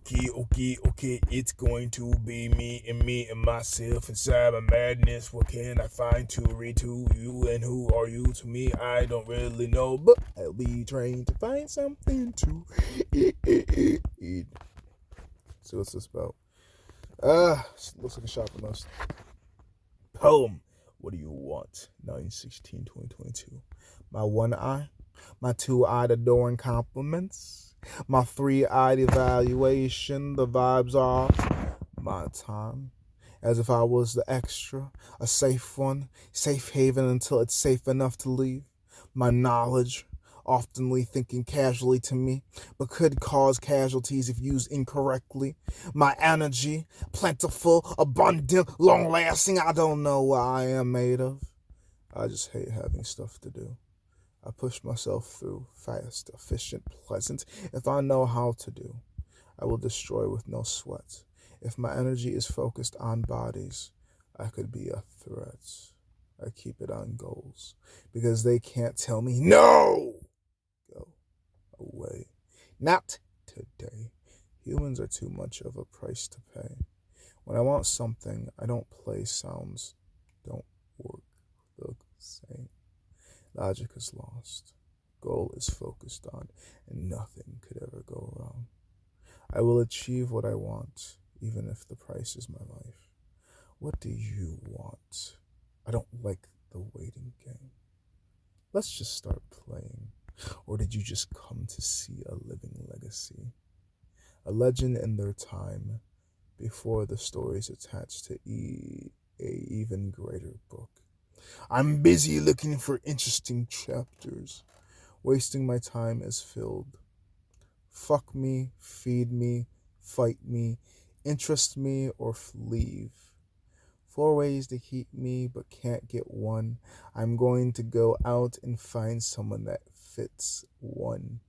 Okay. It's going to be me and myself inside my madness. What can I find to read to you, and who are you to me? I don't really know, but I'll be trying to find something to eat. So what's this about? Looks like a shopping list. Poem. What do you want? 9/16/2022. My one eye, my two-eyed adoring compliments, my three-eyed evaluation. The vibes are my time, as if I was the extra, a safe one, safe haven until it's safe enough to leave. My knowledge, oftenly thinking casually to me, but could cause casualties if used incorrectly. My energy, plentiful, abundant, long-lasting. I don't know what I am made of. I just hate having stuff to do. I push myself through, fast, efficient, pleasant. If I know how to do, I will destroy with no sweat. If my energy is focused on bodies, I could be a threat. I keep it on goals, because they can't tell me no! Go away. Not today. Humans are too much of a price to pay. When I want something, I don't play. Sounds don't work the same. Logic is lost. Goal is focused on, and nothing could ever go wrong. I will achieve what I want, even if the price is my life. What do you want? I don't like the waiting game. Let's just start playing. Or did you just come to see a living legacy? A legend in their time, before the stories attached to a even greater book. I'm busy looking for interesting chapters. Wasting my time is filled. Fuck me, feed me, fight me, interest me, or leave. 4 ways to keep me, but can't get one. I'm going to go out and find someone that fits one.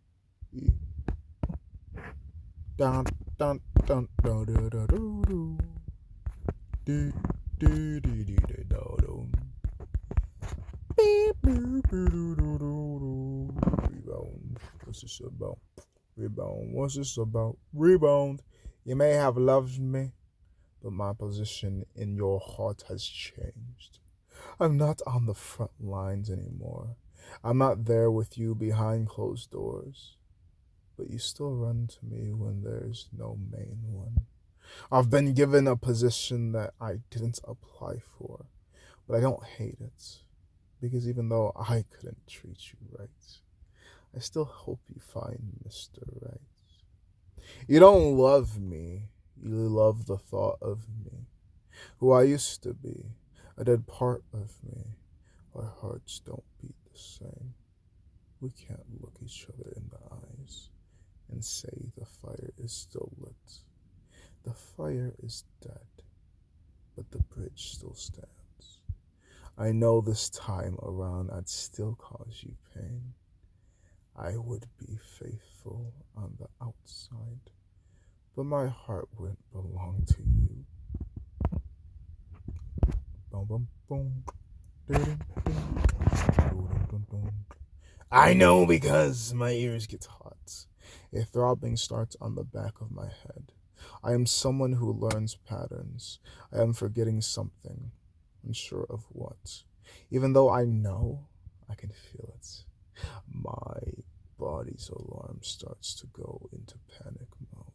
Dun, dun, dun, dun, dun, dun, dun, dun. Do, do, do, do, do, do, do. Rebound. What's this about? Rebound. What's this about? Rebound. You may have loved me, but my position in your heart has changed. I'm not on the front lines anymore. I'm not there with you behind closed doors. But you still run to me when there's no main one. I've been given a position that I didn't apply for, but I don't hate it. Because even though I couldn't treat you right, I still hope you find Mr. Right. You don't love me. You love the thought of me, who I used to be, a dead part of me. Our hearts don't beat the same. We can't look each other in the eyes and say the fire is still lit. The fire is dead, but the bridge still stands. I know this time around I'd still cause you pain. I would be faithful on the outside, but my heart wouldn't belong to you. Boom, boom, boom. I know, because my ears get hot. A throbbing starts on the back of my head. I am someone who learns patterns. I am forgetting something, unsure of what. Even though I know, I can feel it. My body's alarm starts to go into panic mode.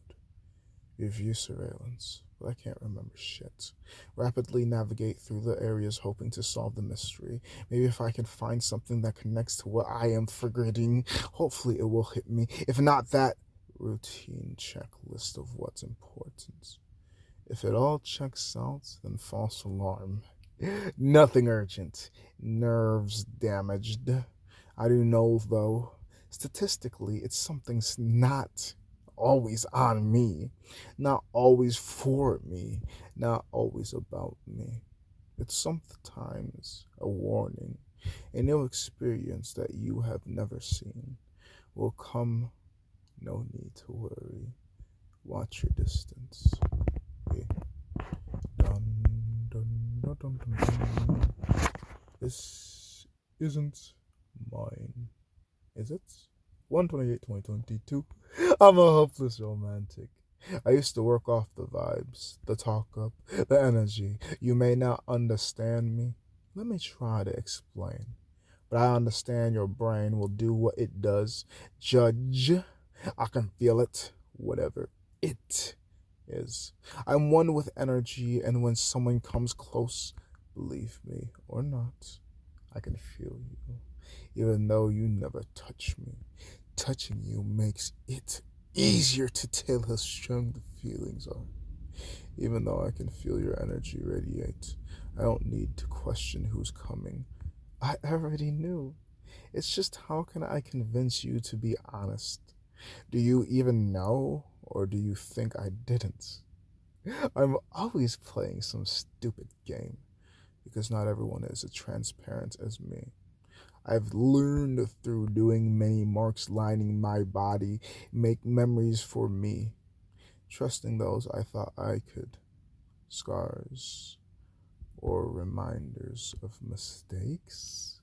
Review surveillance, but I can't remember shit. Rapidly navigate through the areas hoping to solve the mystery. Maybe if I can find something that connects to what I am forgetting, hopefully it will hit me. If not, that routine checklist of what's important. If it all checks out, then false alarm. Nothing urgent. Nerves damaged. I do know, though, statistically, it's something's not always on me, not always for me, not always about me. It's sometimes a warning, a new experience that you have never seen will come. No need to worry. Watch your distance. Okay. Dun, dun, dun, dun, dun, dun. This isn't mine, is it? 1/28/2022. I'm a hopeless romantic. I used to work off the vibes, the talk up, the energy. You may not understand me. Let me try to explain. But I understand your brain will do what it does. Judge. I can feel it. Whatever it is. I'm one with energy, and when someone comes close, believe me or not, I can feel you. Even though you never touch me. Touching you makes it easier to tell how strong the feelings are. Even though I can feel your energy radiate, I don't need to question who's coming. I already knew. It's just how can I convince you to be honest? Do you even know, or do you think I didn't? I'm always playing some stupid game because not everyone is as transparent as me. I've learned through doing many marks lining my body, make memories for me, trusting those I thought I could. Scars or reminders of mistakes?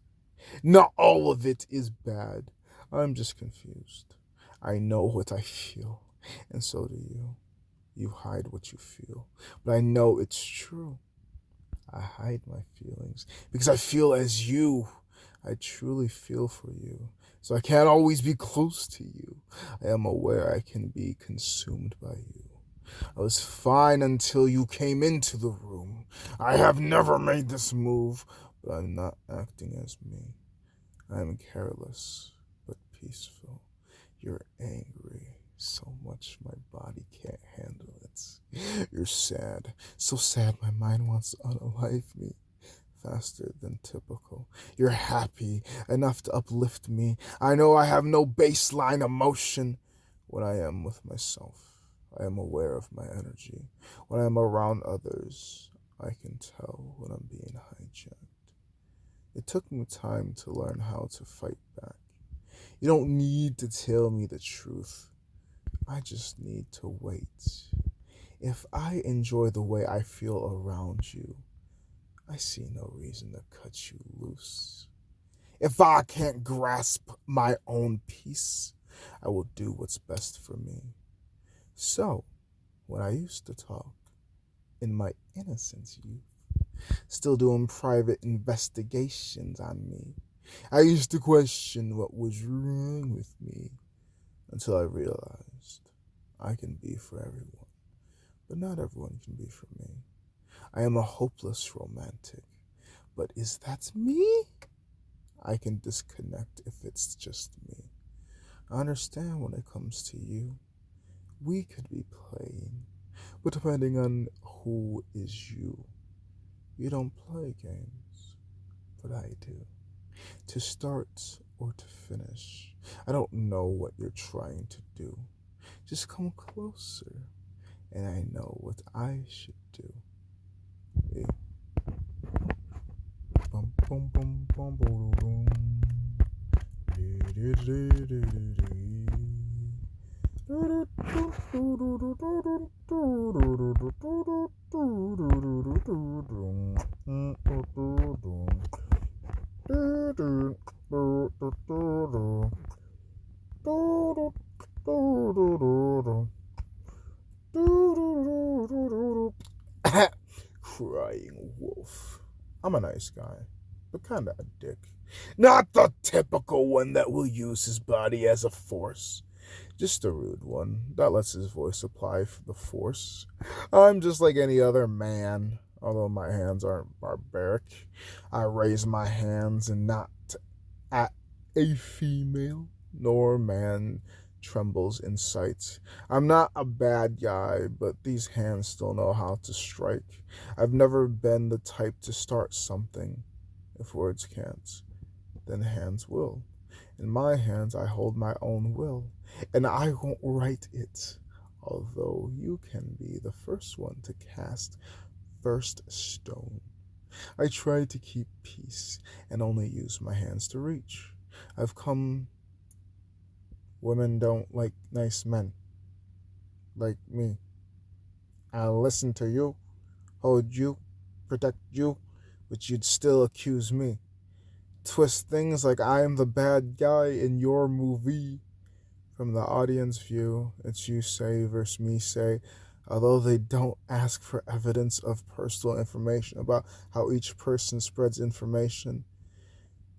Not all of it is bad. I'm just confused. I know what I feel, and so do you. You hide what you feel, but I know it's true. I hide my feelings because I feel as you. I truly feel for you, so I can't always be close to you. I am aware I can be consumed by you. I was fine until you came into the room. I have never made this move, but I'm not acting as me. I am careless, but peaceful. You're angry so much my body can't handle it. You're sad, so sad my mind wants to unalive me faster than typical. You're happy enough to uplift me. I know I have no baseline emotion when I am with myself. I am aware of my energy. When I am around others, I can tell when I'm being hijacked. It took me time to learn how to fight back. You don't need to tell me the truth. I just need to wait. If I enjoy the way I feel around you, I see no reason to cut you loose. If I can't grasp my own peace, I will do what's best for me. So, when I used to talk, in my innocence youth, still doing private investigations on me, I used to question what was wrong with me until I realized I can be for everyone, but not everyone can be for me. I am a hopeless romantic, but is that me? I can disconnect if it's just me. I understand when it comes to you. We could be playing, but depending on who is you, you don't play games, but I do. To start or to finish, I don't know what you're trying to do. Just come closer, and I know what I should do. Eh. Bum, bum, bum, bum, bum, bum. Crying wolf. I'm a nice guy, but kinda a dick. Not the typical one that will use his body as a force. Just a rude one that lets his voice apply for the force. I'm just like any other man, although my hands aren't barbaric. I raise my hands and not at a female, nor man trembles in sight. I'm not a bad guy, but these hands still know how to strike. I've never been the type to start something. If words can't, then hands will. In my hands, I hold my own will, and I won't write it, although you can be the first one to cast first stone. I try to keep peace and only use my hands to reach. I've come. Women don't like nice men like me. I'll listen to you, hold you, protect you, but you'd still accuse me. Twist things like I am the bad guy in your movie. From the audience view, it's you say versus me say, although they don't ask for evidence of personal information about how each person spreads information.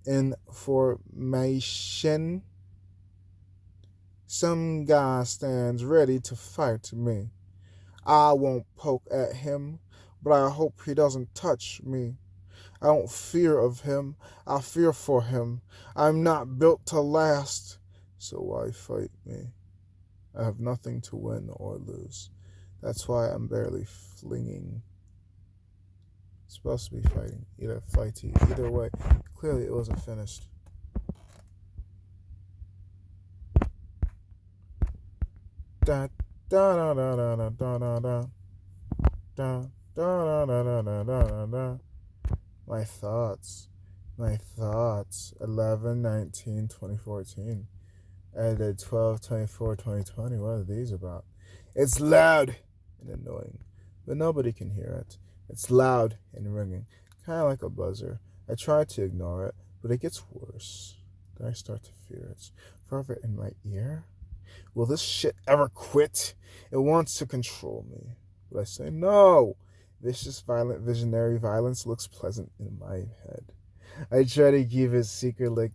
Information. Some guy stands ready to fight me. I won't poke at him, but I hope he doesn't touch me. I don't fear of him, I fear for him. I'm not built to last, so why fight me? I have nothing to win or lose. That's why I'm barely flinging. It's supposed to be fighting, either fighty, either way. Clearly, it wasn't finished. Da da da da da da da da da da da da da da da. My thoughts. My thoughts. 11/19/2014. Edited 12/24/2020. What are these about? It's loud and annoying, but nobody can hear it. It's loud and ringing, kind of like a buzzer. I try to ignore it, but it gets worse. Then I start to fear it's forever in my ear. Will this shit ever quit? It wants to control me. But I say no. Vicious, violent, visionary violence looks pleasant in my head. I try to keep it secret like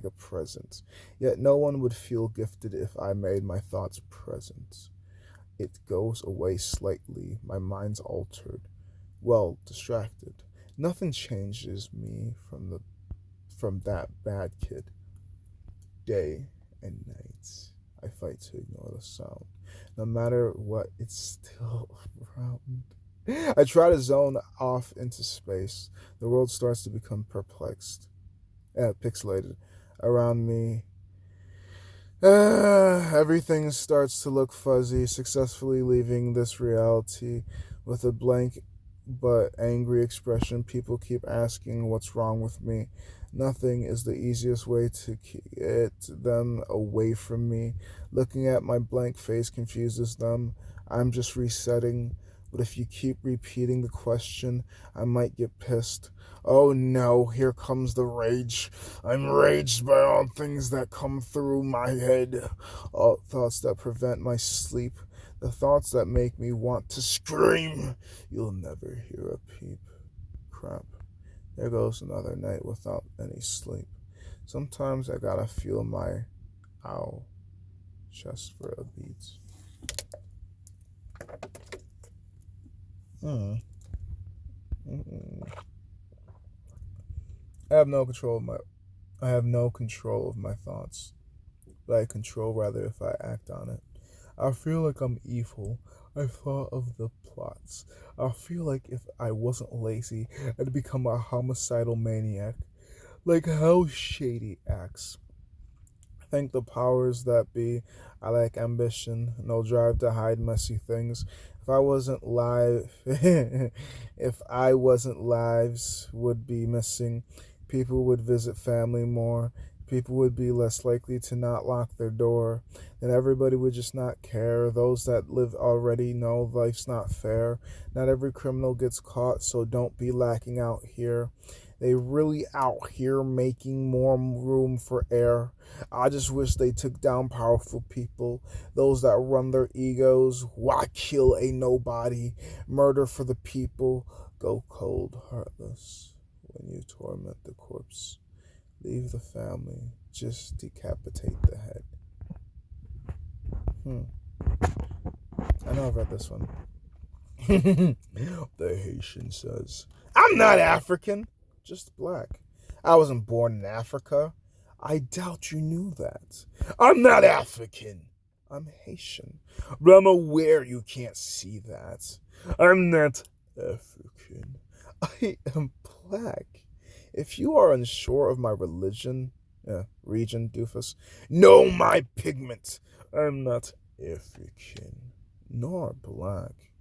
a present. Yet no one would feel gifted if I made my thoughts present. It goes away slightly. My mind's altered. Well, distracted. Nothing changes me from that bad kid. Day and night, I fight to ignore the sound. No matter what, it's still around. I try to zone off into space. The world starts to become pixelated around me. Everything starts to look fuzzy, successfully leaving this reality with a blank but angry expression. People keep asking what's wrong with me. Nothing is the easiest way to get them away from me. Looking at my blank face confuses them. I'm just resetting. But if you keep repeating the question, I might get pissed. Oh no, here comes the rage. I'm raged by all things that come through my head. All thoughts that prevent my sleep. The thoughts that make me want to scream. You'll never hear a peep. Crap. There goes another night without any sleep. Sometimes I gotta feel my chest for a beat. I have no control of my thoughts, but I control rather if I act on it. I feel like I'm evil. I thought of the plots. I feel like if I wasn't lazy, I'd become a homicidal maniac. Like how Shady acts. Thank the powers that be. I lack ambition, no drive to hide messy things. If I wasn't lives would be missing. People would visit family more. People would be less likely to not lock their door. Then everybody would just not care. Those that live already know life's not fair. Not every criminal gets caught, so don't be lacking out here. They really out here making more room for air. I just wish they took down powerful people. Those that run their egos. Why kill a nobody? Murder for the people. Go cold, heartless. When you torment the corpse. Leave the family. Just decapitate the head. I know I've read this one. The Haitian says, I'm not African, just black. I wasn't born in Africa. I doubt you knew that. I'm not African. I'm Haitian. But I'm aware you can't see that. I'm not African. I am black. If you are unsure of my region, doofus, know my pigment. I'm not African, nor black.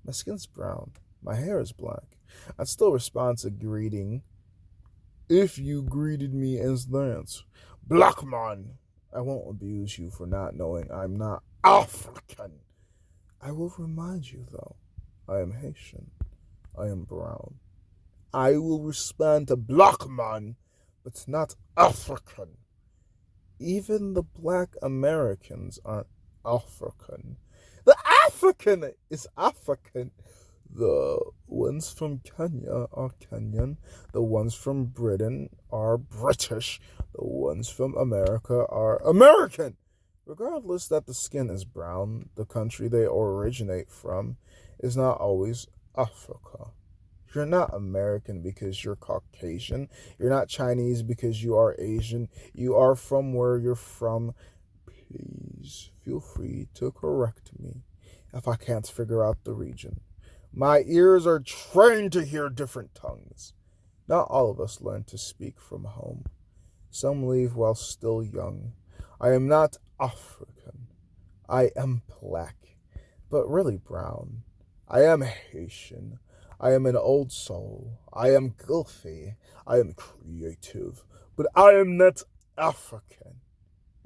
My skin's brown. My hair is black. I'd still respond to greeting if you greeted me as that. Black man. I won't abuse you for not knowing I'm not African. I will remind you, though, I am Haitian. I am brown. I will respond to black man, but not African. Even the black Americans aren't African. The African is African. The ones from Kenya are Kenyan. The ones from Britain are British. The ones from America are American. Regardless that the skin is brown, the country they originate from is not always Africa. You're not American because you're Caucasian. You're not Chinese because you are Asian. You are from where you're from. Please feel free to correct me if I can't figure out the region. My ears are trained to hear different tongues. Not all of us learn to speak from home. Some leave while still young. I am not African. I am black, but really brown. I am Haitian. I am an old soul. I am gulfy. I am creative. But I am not African.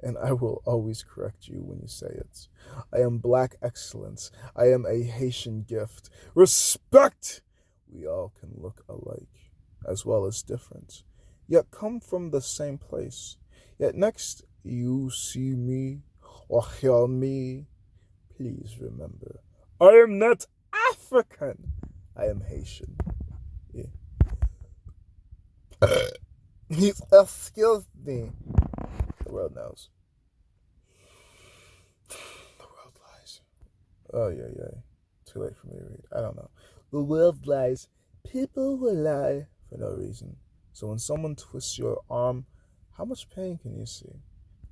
And I will always correct you when you say it. I am black excellence. I am a Haitian gift. Respect! We all can look alike, as well as different, yet come from the same place. Yet next you see me or hear me, please remember, I am not African. I am Haitian. Yeah. Excuse me. The world knows. The world lies. Oh, yeah. Too late for me to read. I don't know. The world lies. People will lie for no reason. So when someone twists your arm, how much pain can you see?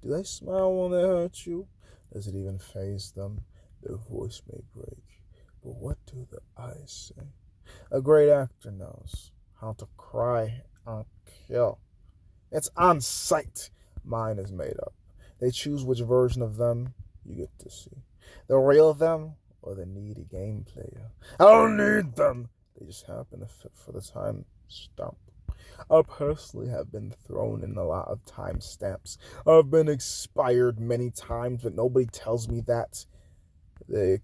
Do they smile when they hurt you? Does it even faze them? Their voice may break, but what do the eyes say? A great actor knows how to cry and kill. It's on sight. Mine is made up. They choose which version of them you get to see. The real them or the needy game player. I don't need them. They just happen to fit for the time stamp. I personally have been thrown in a lot of time stamps. I've been expired many times, but nobody tells me that. The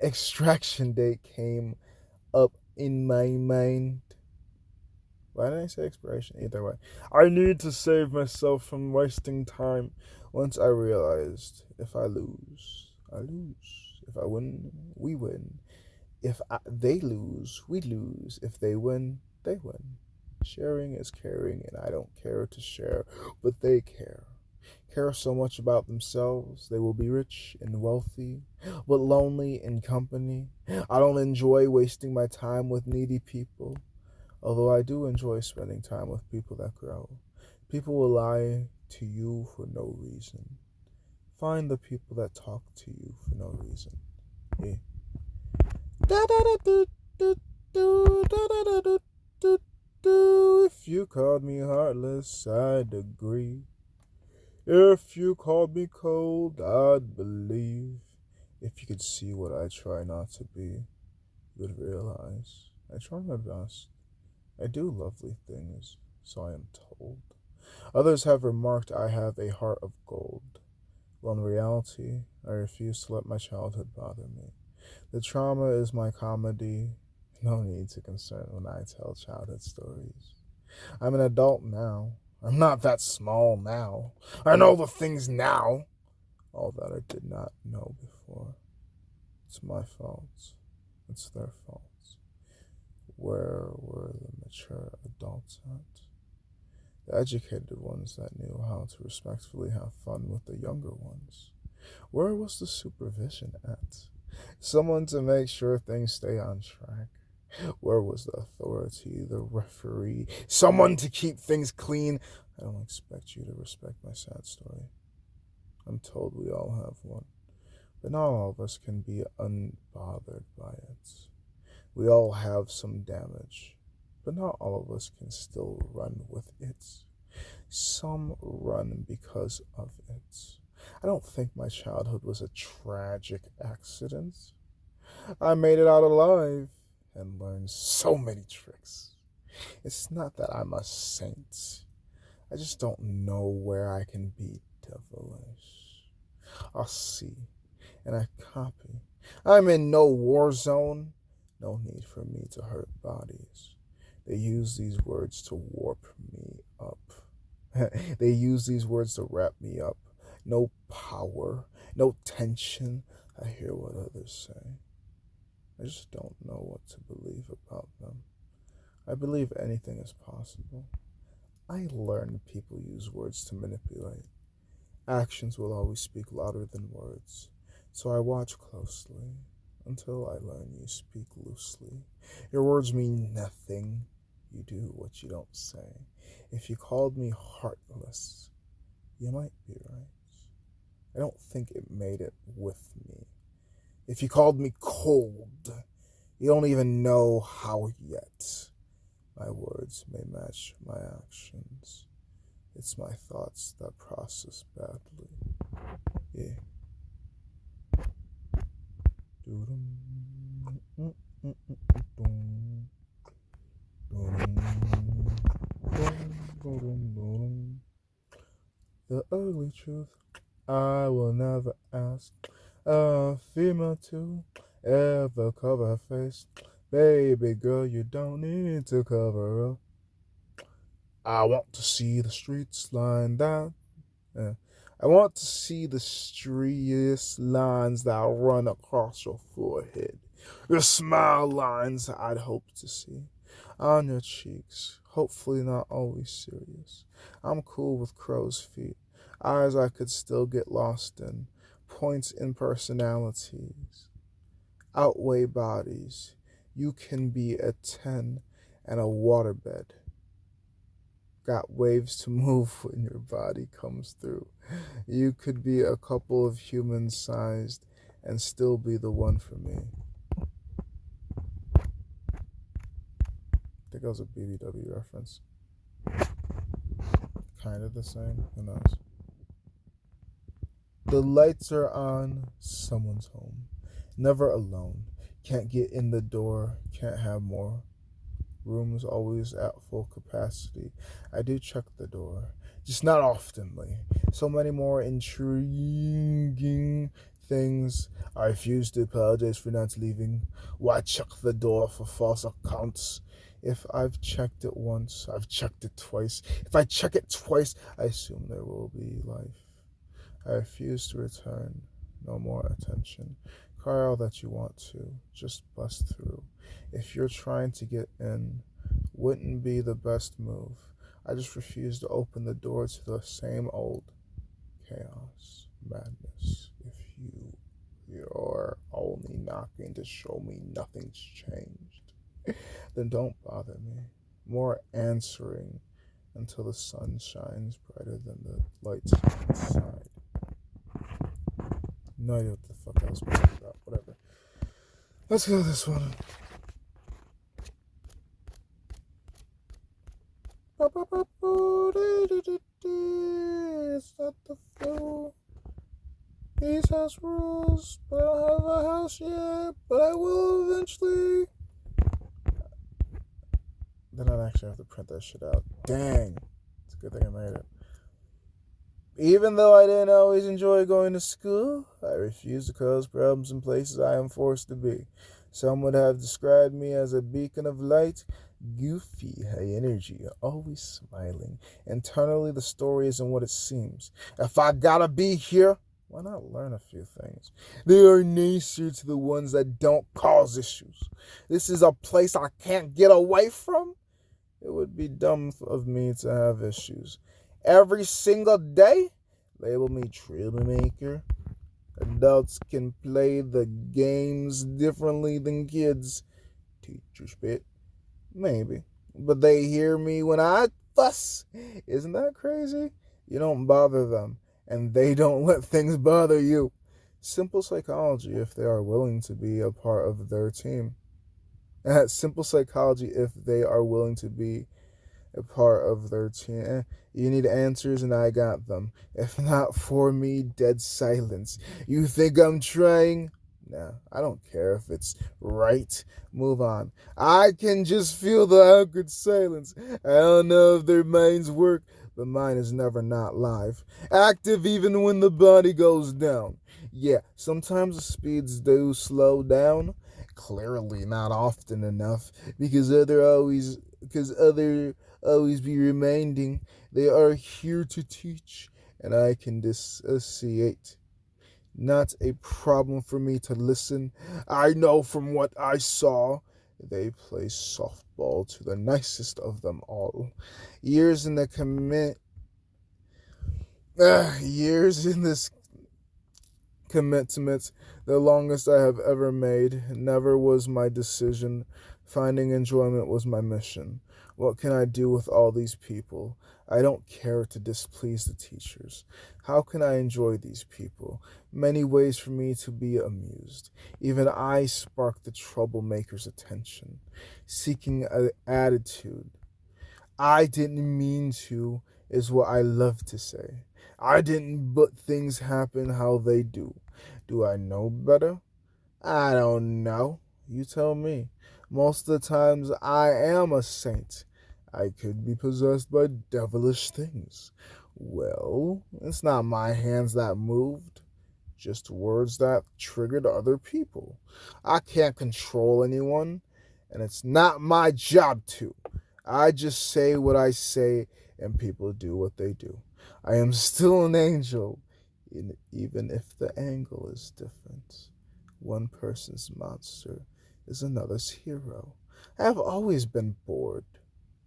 extraction date came up in my mind. Why didn't I say expiration? Either way. I need to save myself from wasting time. Once I realized, if I lose, I lose. If I win, we win. They lose, we lose. If they win, they win. Sharing is caring, and I don't care to share, but they care. Care so much about themselves, they will be rich and wealthy, but lonely in company. I don't enjoy wasting my time with needy people, although I do enjoy spending time with people that grow. People will lie to you for no reason. Find the people that talk to you for no reason. Yeah. If you called me heartless, I'd agree. If you called me cold, I'd believe. If you could see what I try not to be, you would realize I try my best. I do lovely things, so I am told. Others have remarked I have a heart of gold. Well, in reality, I refuse to let my childhood bother me. The trauma is my comedy. No need to concern when I tell childhood stories. I'm an adult now. I'm not that small now. I know the things now. All that I did not know before. It's my fault. It's their fault. Where were the mature adults at? The educated ones that knew how to respectfully have fun with the younger ones. Where was the supervision at? Someone to make sure things stay on track. Where was the authority, the referee? Someone to keep things clean. I don't expect you to respect my sad story. I'm told we all have one, but not all of us can be unbothered by it. We all have some damage, but not all of us can still run with it. Some run because of it. I don't think my childhood was a tragic accident. I made it out alive and learned so many tricks. It's not that I'm a saint. I just don't know where I can be devilish. I'll see, and I copy. I'm in no war zone. No need for me to hurt bodies. They use these words to warp me up. They use these words to wrap me up. No power, no tension. I hear what others say. I just don't know what to believe about them. I believe anything is possible. I learned people use words to manipulate. Actions will always speak louder than words. So I watch closely until I learn you speak loosely. Your words mean nothing. You do what you don't say. If you called me heartless, you might be right. I don't think it made it with me. If you called me cold, you don't even know how yet. My words may match my actions. It's my thoughts that process badly. Yeah. The ugly truth I will never ask a female to ever cover her face. Baby girl, you don't need to cover up. I want to see the streets lined out. I want to see the streets lines that run across your forehead. Your smile lines I'd hope to see on your cheeks. Hopefully not always serious. I'm cool with crow's feet. Eyes I could still get lost in. Points in personalities. Outweigh bodies. You can be a 10 and a waterbed. Got waves to move when your body comes through. You could be a couple of humans sized and still be the one for me. I think that was a BBW reference. Kind of the same. Who knows? The lights are on. Someone's home. Never alone. Can't get in the door. Can't have more. Rooms always at full capacity. I do check the door, just not oftenly. So many more intriguing things. I refuse to apologize for not leaving. Why check the door for false accounts? If I've checked it once, I've checked it twice. If I check it twice, I assume there will be life. I refuse to return. No more attention. Cry all that you want to. Just bust through. If you're trying to get in, wouldn't be the best move. I just refuse to open the door to the same old chaos, madness. If you're only knocking to show me nothing's changed, then don't bother me. More answering until the sun shines brighter than the lights inside. No idea what the fuck I was talking about. Whatever. Let's go this one. It's not the flow. These house rules, but I don't have a house yet. But I will eventually. Then I'd actually have to print that shit out. Dang. It's a good thing I made it. Even though I didn't always enjoy going to school, I refused to cause problems in places I am forced to be. Some would have described me as a beacon of light, goofy, high energy, always smiling. Internally, the story isn't what it seems. If I gotta be here, why not learn a few things? They are nicer to the ones that don't cause issues. This is a place I can't get away from. It would be dumb of me to have issues. Every single day, label me troublemaker. Adults can play the games differently than kids. Teacher spit. Maybe. But they hear me when I fuss. Isn't that crazy? You don't bother them, and they don't let things bother you. Simple psychology if they are willing to be a part of their team. Simple psychology if they are willing to be a part of their team. You need answers and I got them. If not for me, dead silence. You think I'm trying? Nah, I don't care if it's right. Move on. I can just feel the awkward silence. I don't know if their minds work, but mine is never not live. Active even when the body goes down. Yeah, sometimes the speeds do slow down. Clearly not often enough because other always be reminding they are here to teach, and I can dissociate. Not a problem for me to listen. I know from what I saw, they play softball to the nicest of them all. Years in the years in this commitment, the longest I have ever made, never was my decision. Finding enjoyment was my mission. What can I do with all these people? I don't care to displease the teachers. How can I enjoy these people? Many ways for me to be amused. Even I spark the troublemaker's attention, seeking an attitude. I didn't mean to, is what I love to say. I didn't, but things happen how they do. Do I know better? I don't know. You tell me. Most of the times I am a saint. I could be possessed by devilish things. Well, it's not my hands that moved, just words that triggered other people. I can't control anyone, and it's not my job to. I just say what I say, and people do what they do. I am still an angel, even if the angle is different. One person's monster is another's hero. I have always been bored.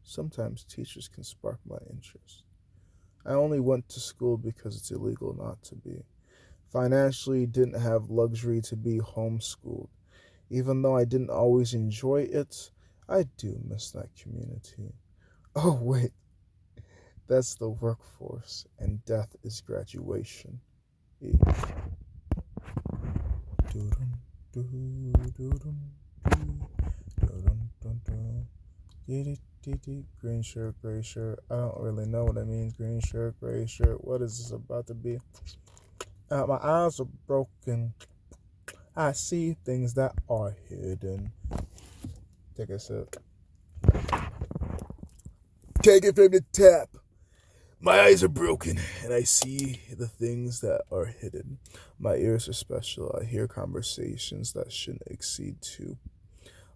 Sometimes teachers can spark my interest. I only went to school because it's illegal not to be. Financially, didn't have luxury to be homeschooled. Even though I didn't always enjoy it, I do miss that community. Oh, wait, that's the workforce, and death is graduation. Green shirt, gray shirt. I don't really know what that means. Green shirt, gray shirt. What is this about to be? My eyes are broken. I see things that are hidden. Take a sip. Take it from the tap. My eyes are broken, and I see the things that are hidden. My ears are special. I hear conversations that shouldn't exceed two.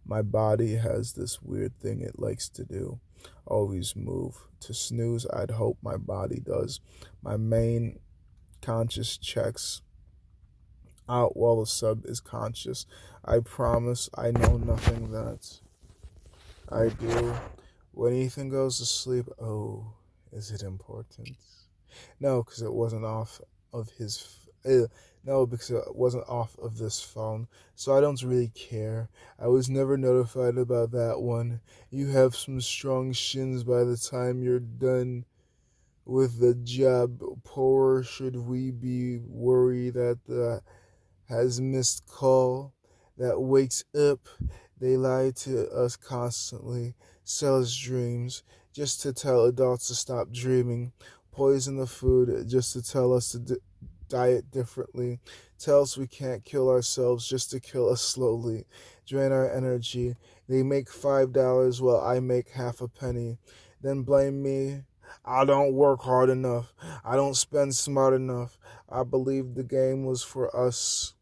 My body has this weird thing it likes to do. Always move. To snooze, I'd hope my body does. My main conscious checks out while the sub is conscious. I promise I know nothing that I do. When Ethan goes to sleep, oh, is it important? No, because it wasn't off of his. No, because it wasn't off of this phone, so I don't really care. I was never notified about that one. You have some strong shins by the time you're done with the job. Poor should we be worried that the has missed call that wakes up. They lie to us constantly, sell us dreams, just to tell adults to stop dreaming, poison the food just to tell us to diet differently, tell us we can't kill ourselves just to kill us slowly, drain our energy. They make $5 while I make half a penny, then blame me. I don't work hard enough. I don't spend smart enough. I believe the game was for us.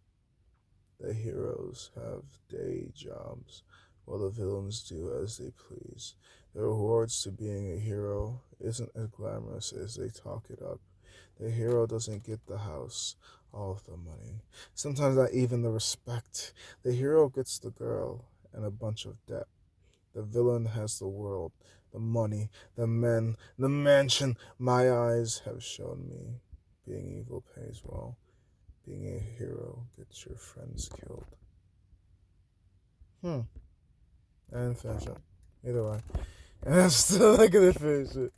The heroes have day jobs, while the villains do as they please. The rewards to being a hero isn't as glamorous as they talk it up. The hero doesn't get the house, all of the money, sometimes not even the respect. The hero gets the girl and a bunch of debt. The villain has the world, the money, the men, the mansion. My eyes have shown me being evil pays well. Being a hero gets your friends killed. I didn't finish it. Either way. And I'm still not gonna finish it.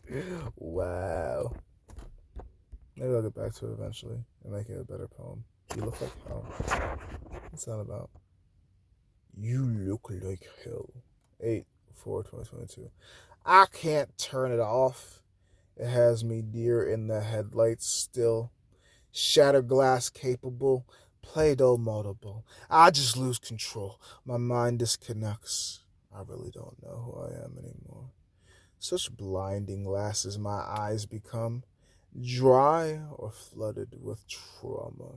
Wow. Maybe I'll get back to it eventually and make it a better poem. You look like hell. What's that about? You look like hell. 8/4/2022. I can't turn it off. It has me deer in the headlights still. Shatter glass capable, Play-Doh moldable. I just lose control. My mind disconnects. I really don't know who I am anymore. Such blinding glasses my eyes become, dry or flooded with trauma.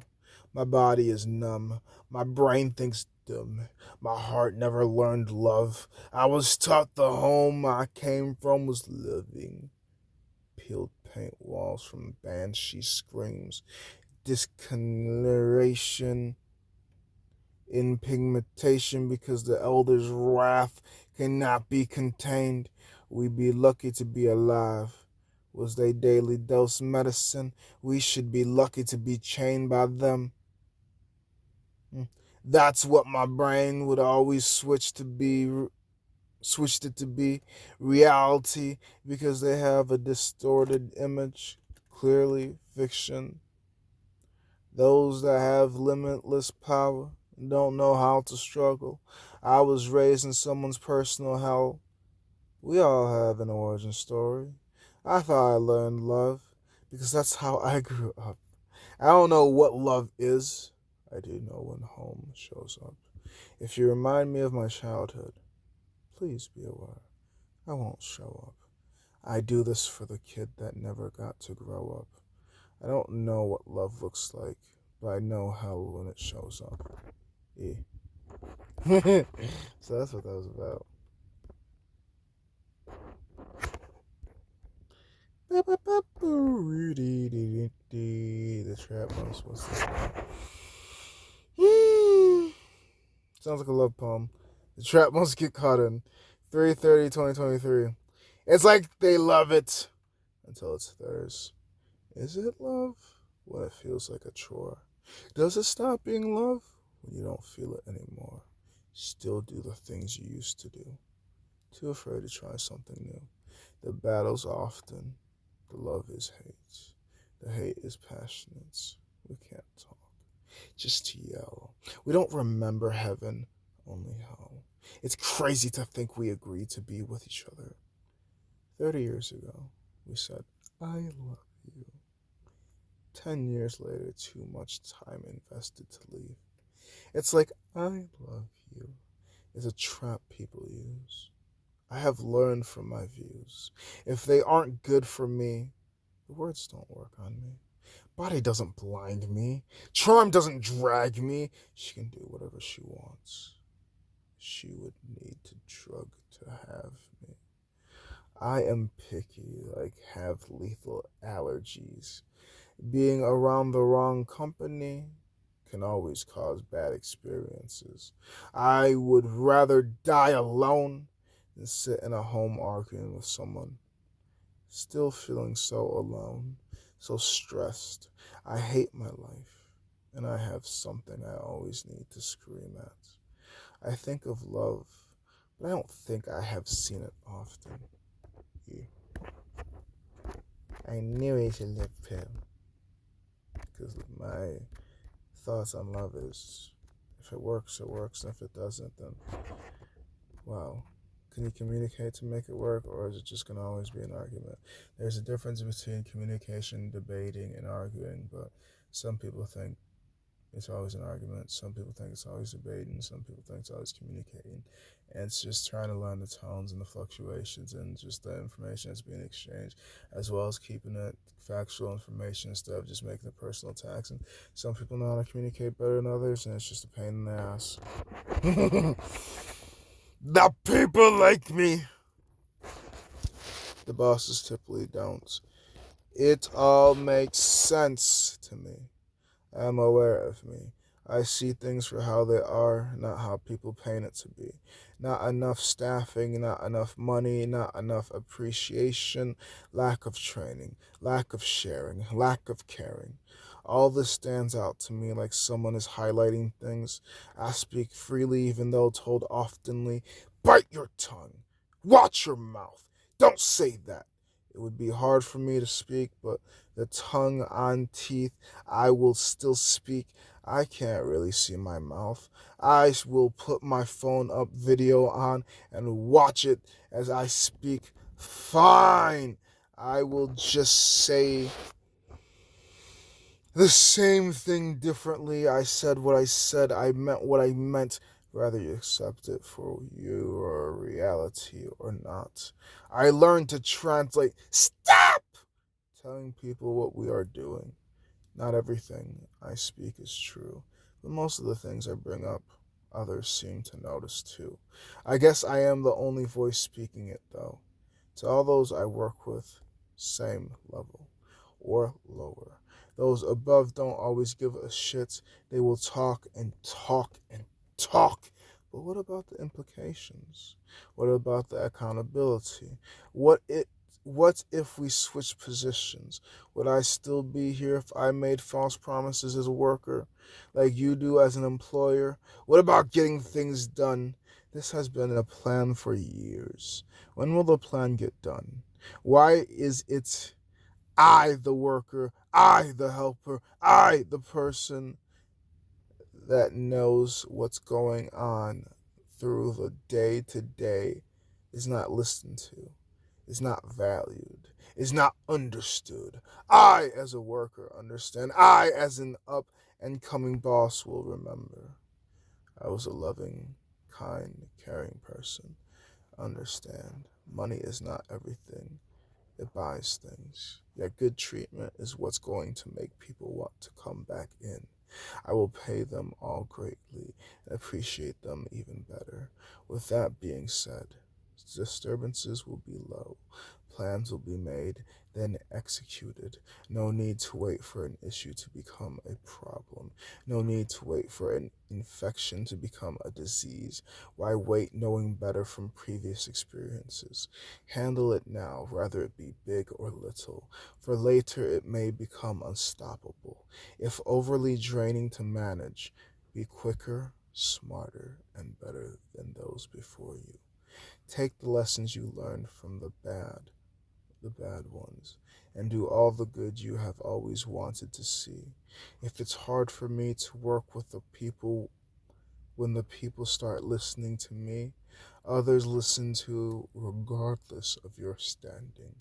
My body is numb. My brain thinks victim. My heart never learned love. I was taught the home I came from was living. Peeled paint walls from banshee screams. Discoloration in pigmentation because the elder's wrath cannot be contained. We be lucky to be alive. Was they daily dose medicine? We should be lucky to be chained by them. That's what my brain would always switched it to be reality because they have a distorted image, clearly fiction. Those that have limitless power don't know how to struggle. I was raised in someone's personal hell. We all have an origin story. I thought I learned love because that's how I grew up. I don't know what love is. I do know when home shows up. If you remind me of my childhood, please be aware. I won't show up. I do this for the kid that never got to grow up. I don't know what love looks like, but I know hell when it shows up. Yeah. So that's what that was about. The trap house. What's this one? Sounds like a love poem. The trap must get caught in 3/30/2023. It's like they love it until it's theirs. Is it love when it feels like a chore? Does it stop being love when you don't feel it anymore? Still do the things you used to do. Too afraid to try something new. The battle's often. The love is hate. The hate is passionate. We can't talk. Just yell. We don't remember heaven, only hell. It's crazy to think we agreed to be with each other. 30 years ago, we said, I love you. 10 years later, too much time invested to leave. It's like, I love you is a trap people use. I have learned from my views. If they aren't good for me, the words don't work on me. Body doesn't blind me. Charm doesn't drag me. She can do whatever she wants. She would need to drug to have me. I am picky, like have lethal allergies. Being around the wrong company can always cause bad experiences. I would rather die alone than sit in a home arguing with someone. Still feeling so alone, so stressed. I hate my life, and I have something I always need to scream at. I think of love, but I don't think I have seen it often. Yeah. I knew I should live pill, because my thoughts on love is, if it works, it works, and if it doesn't, then, wow. Can you communicate to make it work, or is it just going to always be an argument? There's a difference between communication, debating, and arguing, but some people think it's always an argument. Some people think it's always debating. Some people think it's always communicating. And it's just trying to learn the tones and the fluctuations and just the information that's being exchanged, as well as keeping it factual information instead of just making it personal attacks. And some people know how to communicate better than others, and it's just a pain in the ass. The people like me. The bosses typically don't. It all makes sense to me. I'm aware of me. I see things for how they are, not how people paint it to be. Not enough staffing, not enough money, not enough appreciation, lack of training, lack of sharing, lack of caring. All this stands out to me like someone is highlighting things. I speak freely, even though told oftenly, bite your tongue, watch your mouth, don't say that. It would be hard for me to speak, but the tongue on teeth, I will still speak. I can't really see my mouth. I will put my phone up video on and watch it as I speak. Fine. I will just say the same thing differently. I said what I said. I meant what I meant. Rather you accept it for you or reality or not. I learned to translate. Stop telling people what we are doing. Not everything I speak is true, but most of the things I bring up Others seem to notice too. I guess I am the only voice speaking it though. To all those I work with, same level or lower. Those above don't always give a shit. They will talk and talk and talk. But what about the implications? What about the accountability? What it what if we switch positions? Would I still be here if I made false promises as a worker, like you do as an employer? What about getting things done? This has been a plan for years. When will the plan get done? Why is it I, the worker, I, the helper, I, the person that knows what's going on through the day to day, is not listened to, is not valued, is not understood? I, as a worker, understand. I, as an up and coming boss, will remember. I was a loving, kind, caring person. Understand, money is not everything. It buys things. Yet good treatment is what's going to make people want to come back in. I will pay them all greatly and appreciate them even better. With that being said, disturbances will be low. Plans will be made, then executed. No need to wait for an issue to become a problem. No need to wait for an infection to become a disease. Why wait knowing better from previous experiences? Handle it now, whether it be big or little, for later it may become unstoppable. If overly draining to manage, be quicker, smarter, and better than those before you. Take the lessons you learned from the bad ones, and do all the good you have always wanted to see. If it's hard for me to work with the people when the people start listening to me, others listen to regardless of your standing.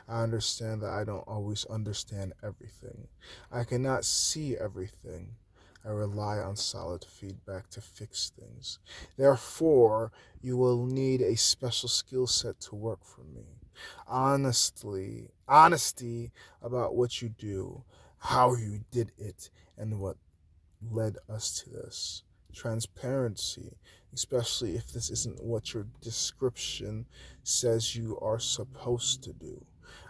I understand that I don't always understand everything. I cannot see everything. I rely on solid feedback to fix things. Therefore, you will need a special skill set to work for me. Honesty about what you do, how you did it, and what led us to this. Transparency, especially if this isn't what your description says you are supposed to do.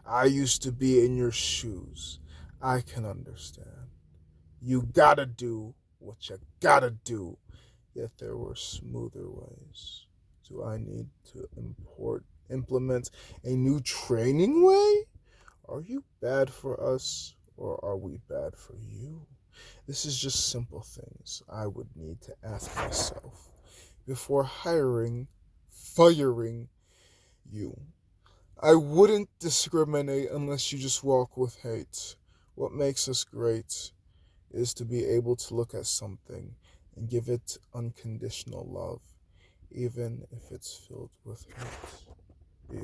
I used to be in your shoes. I can understand. You gotta do what you gotta do. Yet there were smoother ways. Do I need to implement a new training way? Are you bad for us, or are we bad for you? This is just simple things I would need to ask myself before firing you. I wouldn't discriminate unless you just walk with hate. What makes us great is to be able to look at something and give it unconditional love, even if it's filled with hate.